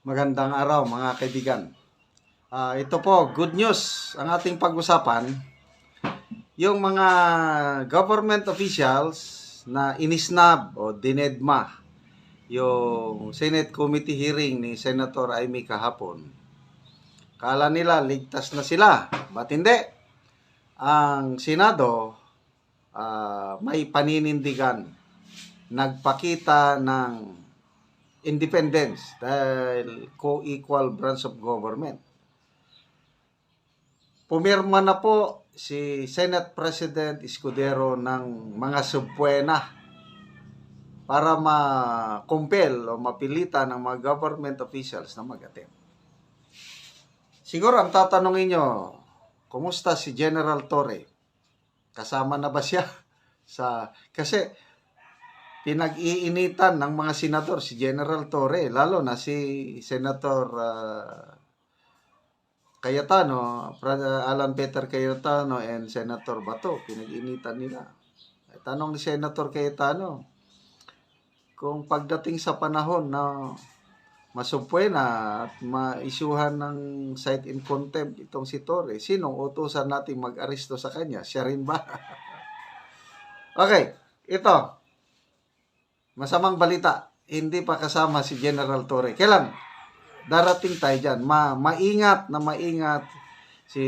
Magandang araw mga kaibigan. Ito po, good news ang ating pag-usapan. Yung mga government officials na inisnab o dinedma yung Senate Committee hearing ni Senator Amy kahapon. Kala nila ligtas na sila. Ba't hindi? Ang Senado may paninindigan. Nagpakita ng independence dahil co-equal branch of government. Pumirma na po si Senate President Escudero ng mga subpuena para ma-compel o mapilitan ng mga government officials na mag-attend. Siguro ang tatanungin nyo, kumusta si General Torre? Kasama na ba siya? Kasi pinag-iinitan ng mga senador si General Torre, lalo na si Senator Cayetano, Alan Peter Cayetano and Senator Bato, pinag-iinitan nila. Tanong ni Senator Cayetano, kung pagdating sa panahon na masupwena at maisyuhan ng cite in contempt itong si Torre, sinong utusan natin mag-aresto sa kanya? Siya rin ba? Okay, ito. Masamang balita, hindi pa kasama si General Torre. Kailan? Darating tayo dyan. Maingat si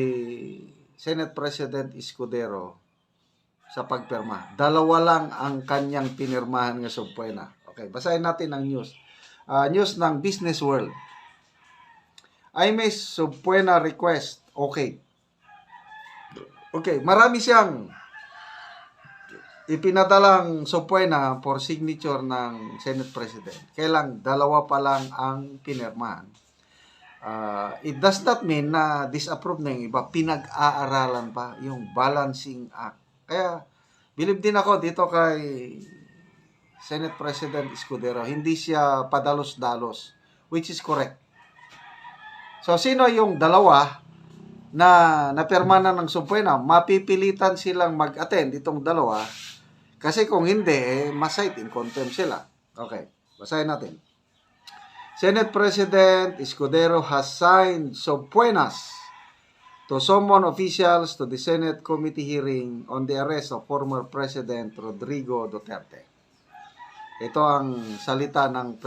Senate President Escudero sa pagpirma. Dalawa lang ang kanyang pinirmahan ng subpuena. Okay, basahin natin ang news. News ng Business World. I may subpuena request. Okay, marami siyang ipinadalang subpuena for signature ng Senate President. Kailang dalawa pa lang ang pinirmahan. It does not mean na disapprove na yung iba. Pinag-aaralan pa yung balancing act. Kaya, believe din ako dito kay Senate President Escudero. Hindi siya padalos-dalos, which is correct. So, sino yung dalawa na napirma na ng subpuena? Mapipilitan silang mag-attend itong dalawa. Kasi kung hindi, ma-cite in contempt sila. Okay, basahin natin. Senate President Escudero has signed subpoenas to summon officials to the Senate committee hearing on the arrest of former President Rodrigo Duterte. Ito ang salita ng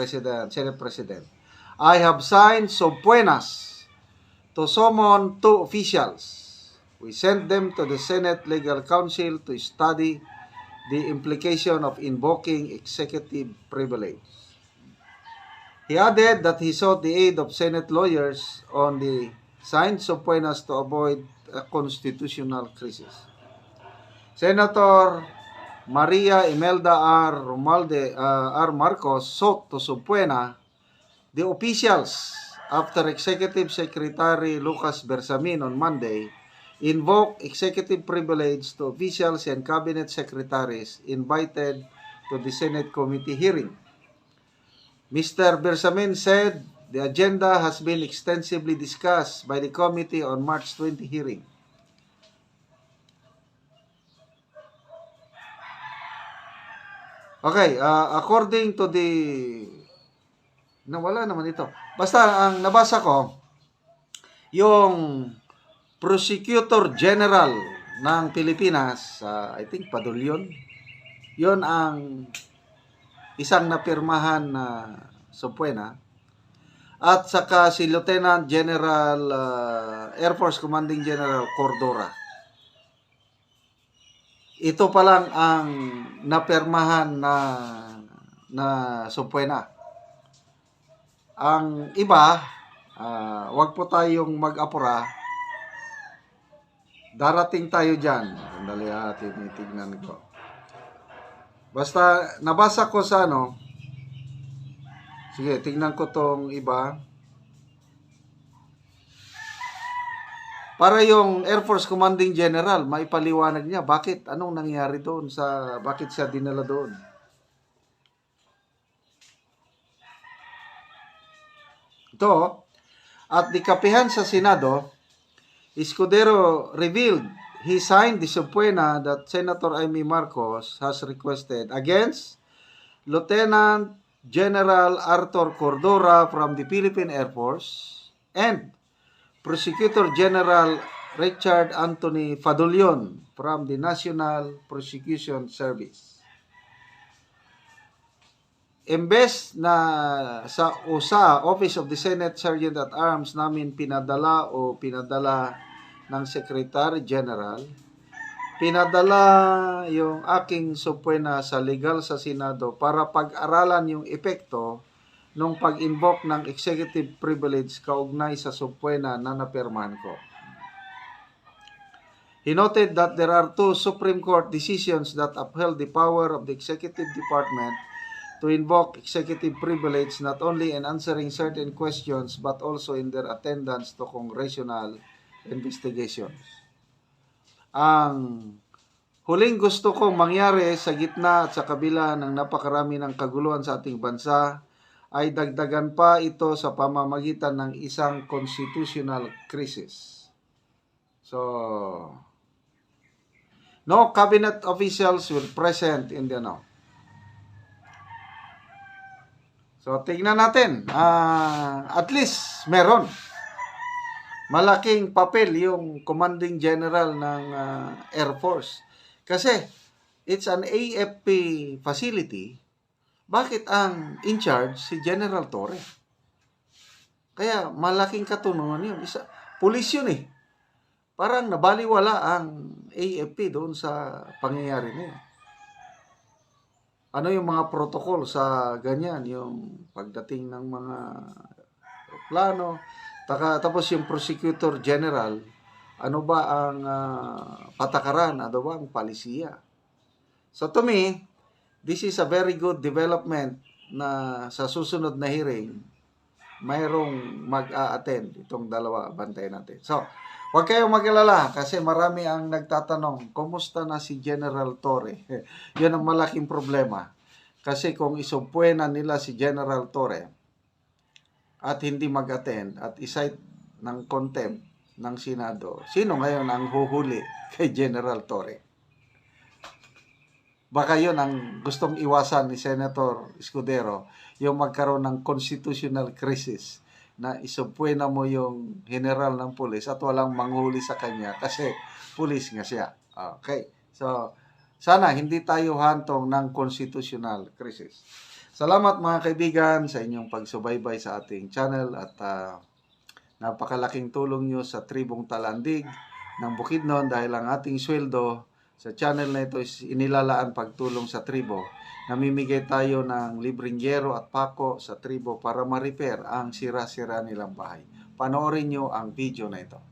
Senate President. I have signed subpoenas to summon two officials. We sent them to the Senate Legal Counsel to study the implication of invoking executive privilege. He added that he sought the aid of Senate lawyers on the signed subpoenas to avoid a constitutional crisis. Senator Maria Imelda R. Marcos sought to subpoena the officials after Executive Secretary Lucas Bersamin on Monday invoke executive privilege to officials and cabinet secretaries invited to the Senate committee hearing. Mr. Bersamin said the agenda has been extensively discussed by the committee on March 20 hearing. Okay, according to the... Nawala naman ito. Basta, ang nabasa ko, yung Prosecutor General ng Pilipinas, I think Padulyon, yon ang isang napirmahan na subpuena. At saka si Lieutenant General, Air Force Commanding General Cordora. Ito pa lang ang napirmahan na subpuena. Ang iba, wag po tayong mag-apura. Darating tayo dyan. Sandali tinitignan ko. Basta, nabasa ko sa sige, tignan ko tong iba. Para yung Air Force Commanding General, maipaliwanag niya, bakit? Anong nangyari doon? Bakit siya dinala doon? Ito, at di kapihan sa Senado, Escudero revealed he signed the subpoena that Senator Amy Marcos has requested against Lieutenant General Arthur Cordora from the Philippine Air Force, and Prosecutor General Richard Anthony Fadulion from the National Prosecution Service. Imbes na sa USA, Office of the Senate Sergeant at Arms namin pinadala ng Secretary General, pinadala yung aking subpoena sa legal sa Senado para pag-aralan yung epekto nung pag-invoke ng executive privilege kaugnay sa subpoena na napirmahan ko. He noted that there are 2 Supreme Court decisions that upheld the power of the Executive Department to invoke executive privilege not only in answering certain questions but also in their attendance to congressional investigations. Ang huling gusto kong mangyari sa gitna at sa kabila ng napakarami ng kaguluhan sa ating bansa ay dagdagan pa ito sa pamamagitan ng isang constitutional crisis. So, no cabinet officials will present in the no. So, tingnan natin. At least, meron. Malaking papel yung commanding general ng Air Force. Kasi, it's an AFP facility. Bakit ang in charge si General Torre? Kaya, malaking katunungan yun. Pulis yun eh. Parang nabaliwala ang AFP doon sa pangyayari na yun. Ano yung mga protocol sa ganyan, yung pagdating ng mga plano, tapos yung Prosecutor General, ano ba ang patakaran, ano ba ang palisiya. So to me, this is a very good development na sa susunod na hearing, mayroong mag-a-attend itong dalawa, bantay natin. So, huwag kayong mag-alala kasi marami ang nagtatanong, kumusta na si General Torre? Yun ang malaking problema. Kasi kung isumpuena nila si General Torre at hindi mag-attend at isite ng contempt ng Senado, sino ngayon ang huhuli kay General Torre? Baka yun ang gustong iwasan ni Senator Escudero, yung magkaroon ng constitutional crisis na isumpuena mo yung general ng pulis at walang manghuli sa kanya kasi pulis nga siya. Okay. So, sana hindi tayo hantong ng constitutional crisis. Salamat mga kaibigan sa inyong pagsubaybay sa ating channel at napakalaking tulong nyo sa Tribong Talandig ng Bukidnon dahil ang ating sweldo sa channel na ito is inilalaan pagtulong sa tribo. Namimigay tayo ng libreng yero at pako sa tribo para ma-repair ang sira-sira nilang bahay. Panoorin nyo ang video na ito.